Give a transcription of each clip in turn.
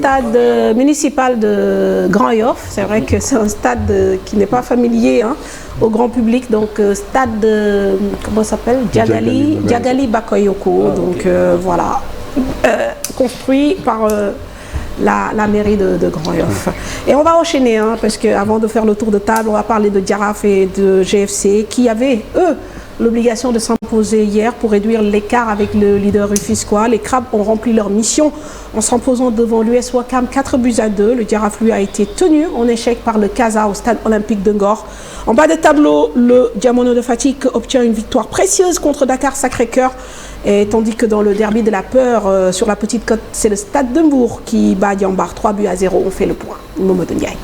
stade municipal de Grand Yoff. C'est vrai que c'est un stade qui n'est pas familier au grand public. Donc, stade, comment ça s'appelle? Diagali Bakayoko. Donc, voilà. Construit par la mairie de Grand Yoff. Et on va enchaîner, parce qu'avant de faire le tour de table, on va parler de Jaraaf et de GFC qui avaient, eux, l'obligation de s'imposer hier pour réduire l'écart avec le leader rufisquois. Les Crabes ont rempli leur mission en s'imposant devant l'US Ouakam 4-2. Le Jaraaf, lui, a été tenu en échec par le Casa au stade olympique de Ngor. En bas de tableau, le Diamono de Fatick obtient une victoire précieuse contre Dakar Sacré-Cœur. Et tandis que dans le derby de la peur, sur la petite côte, c'est le stade de Mbour qui bat Diambar 3-0. On fait le point. Mamadou Ndiaye.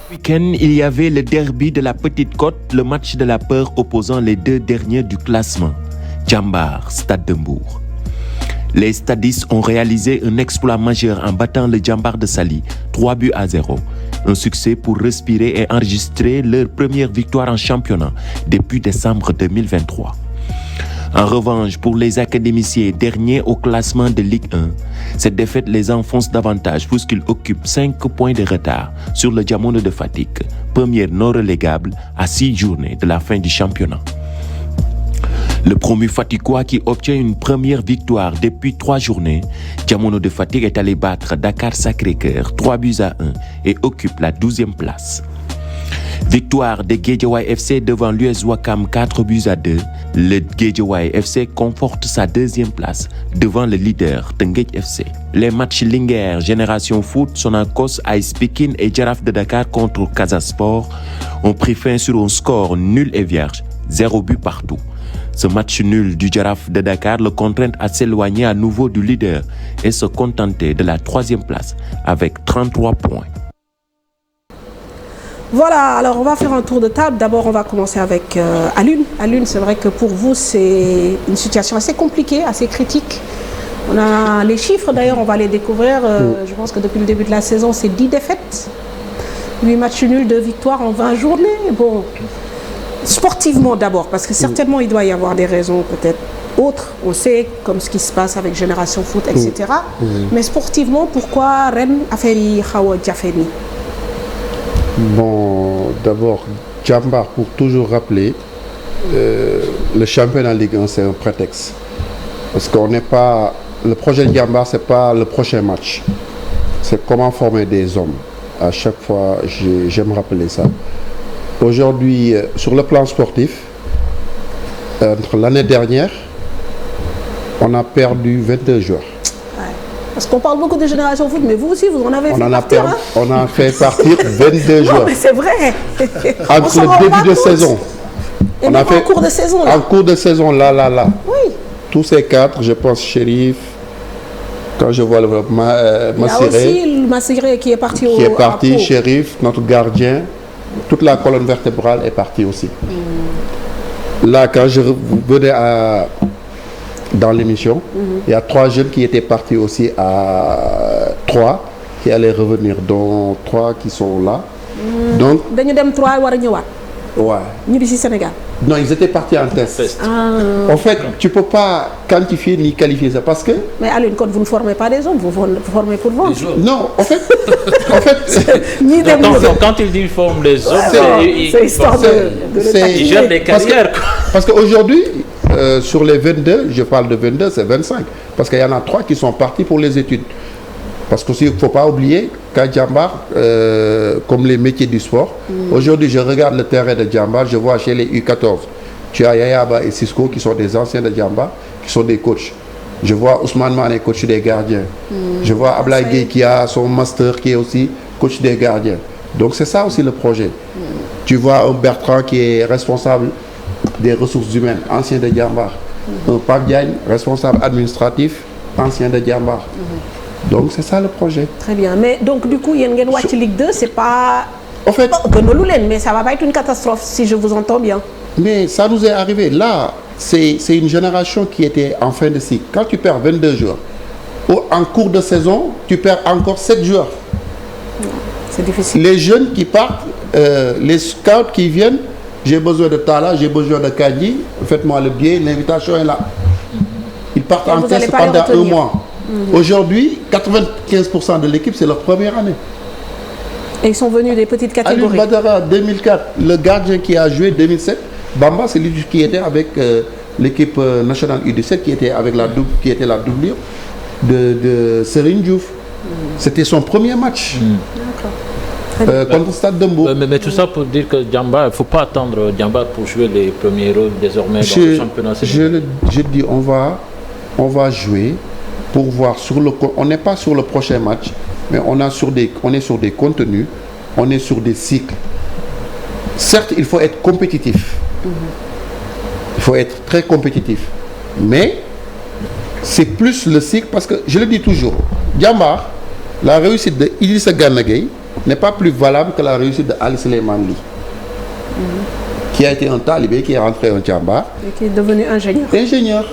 Week-end, il y avait le derby de la Petite Côte, le match de la peur opposant les deux derniers du classement, Diambar, Stade de Mbour. Les stadistes ont réalisé un exploit majeur en battant le Diambar de Saly, 3-0. Un succès pour respirer et enregistrer leur première victoire en championnat depuis décembre 2023. En revanche, pour les académiciens derniers au classement de Ligue 1, cette défaite les enfonce davantage puisqu'ils occupent 5 points de retard sur le Diamono de Fatick, première non relégable à 6 journées de la fin du championnat. Le promu Fatickois qui obtient une première victoire depuis 3 journées, Diamono de Fatick est allé battre Dakar Sacré-Cœur 3-1 et occupe la 12e place. Victoire de Guédiawaye FC devant l'US Ouakam 4-2. Le Guédiawaye FC conforte sa 2e place devant le leader Teungueth FC. Les matchs Linguère, Génération Foot, Sonacos, AS Pikine et Jaraaf de Dakar contre Casa Sport ont pris fin sur un score nul et vierge, 0 but partout. Ce match nul du Jaraaf de Dakar le contraint à s'éloigner à nouveau du leader et se contenter de la 3e place avec 33 points. Voilà, alors on va faire un tour de table. D'abord, on va commencer avec Alioune. Alioune, c'est vrai que pour vous, c'est une situation assez compliquée, assez critique. On a les chiffres, d'ailleurs, on va les découvrir. Je pense que depuis le début de la saison, c'est 10 défaites, 8 matchs nuls, 2 victoires en 20 journées. Bon, sportivement d'abord, parce que certainement, il doit y avoir des raisons peut-être autres. On sait, comme ce qui se passe avec Génération Foot, etc. Mais sportivement, pourquoi Rennes a fait Khawa Diafeni? Bon, d'abord, Diambar, pour toujours rappeler, le championnat Ligue 1, c'est un prétexte. Parce qu'on n'est pas... Le projet de Diambar, ce n'est pas le prochain match. C'est comment former des hommes. À chaque fois, j'aime rappeler ça. Aujourd'hui, sur le plan sportif, entre l'année dernière, on a perdu 22 joueurs. Parce qu'on parle beaucoup de Génération Foot, mais vous aussi, vous en avez fait partir. On a fait partir 22 joueurs. Non, mais c'est vrai. Entre le début de saison. Et même en cours de saison, là. En cours de saison, là. Oui. Tous ces 4, je pense, Chérif, quand je vois le Massiré. Il y a aussi le Massiré qui est parti Qui est parti, Chérif, notre gardien. Toute la colonne vertébrale est partie aussi. Là, quand je venais dans l'émission, il y a 3 jeunes qui étaient partis aussi à 3 qui allaient revenir, dont 3 qui sont là. Donc, Sénégal. Non, ils étaient partis en test. En fait, tu ne peux pas quantifier ni qualifier ça parce que... Mais Alioune, quand vous ne formez pas des hommes, vous formez pour vendre. Non, en fait... Quand il dit forme des hommes, c'est histoire de ils gèrent des carrières. Parce qu'aujourd'hui, sur les 22, je parle de 22, c'est 25. Parce qu'il y en a 3 qui sont partis pour les études. Parce qu'il ne faut pas oublier qu'à Diambar, comme les métiers du sport, aujourd'hui je regarde le terrain de Diambar, je vois chez les U14, tu as Yayaba et Cisco qui sont des anciens de Diambar, qui sont des coachs. Je vois Ousmane Mané, coach des gardiens. Je vois Ablaye Gueye qui a son master, qui est aussi coach des gardiens. Donc c'est ça aussi le projet. Tu vois un Bertrand qui est responsable des ressources humaines, ancien de Diambar. Un Pape Diagne, responsable administratif, ancien de Diambar. Donc c'est ça le projet. Très bien. Mais donc du coup, Yengen Watch Ligue 2, c'est pas... En fait... mais ça va pas être une catastrophe si je vous entends bien. Mais ça nous est arrivé. Là, c'est une génération qui était en fin de cycle. Quand tu perds 22 joueurs, en cours de saison, tu perds encore 7 joueurs. C'est difficile. Les jeunes qui partent, les scouts qui viennent, j'ai besoin de Tala, j'ai besoin de Kadi, faites-moi le billet, l'invitation est là. Ils partent en test pendant un mois. Aujourd'hui, 95% de l'équipe, c'est leur première année. Et ils sont venus des petites catégories. Aliou Badara, 2004, le gardien qui a joué 2007, Bamba, c'est lui qui était avec l'équipe nationale U17, qui était la doublure de Serigne Diouf. C'était son premier match. Contre Stade de Mbour. Mais tout ça pour dire que Djambar, il ne faut pas attendre Djambar pour jouer les premiers rôles désormais dans le championnat. Je dis, on va jouer pour voir on n'est pas sur le prochain match, mais on est sur des contenus, on est sur des cycles. Certes, il faut être compétitif. Il faut être très compétitif. Mais c'est plus le cycle, parce que je le dis toujours, Djambar, la réussite de Idrissa Gana Gueye n'est pas plus valable que la réussite de Ali Souleymane Ly, qui a été un talibé, qui est rentré en Djambar. Et qui est devenu ingénieur.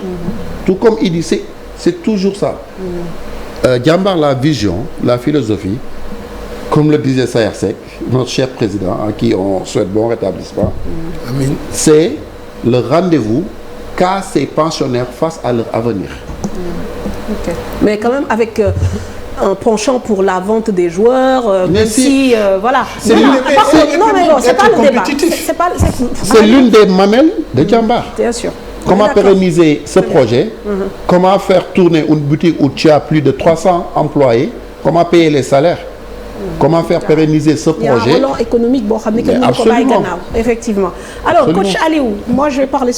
Tout comme il dit, c'est toujours ça. Djambar, la vision, la philosophie, comme le disait Saher Seck, notre cher président, à qui on souhaite bon rétablissement, c'est le rendez-vous qu'a ces pensionnaires face à leur avenir. Mais quand même avec un penchant pour la vente des joueurs, même si voilà. C'est pas le débat. C'est l'une des mamelles de Djambar. Bien sûr. Comment pérenniser ce projet? Comment faire tourner une boutique où tu as plus de 300 employés? Comment payer les salaires? Comment faire pérenniser ce projet? Il y a un relance économique, bon, effectivement. Alors, coach Aliou, moi je vais parler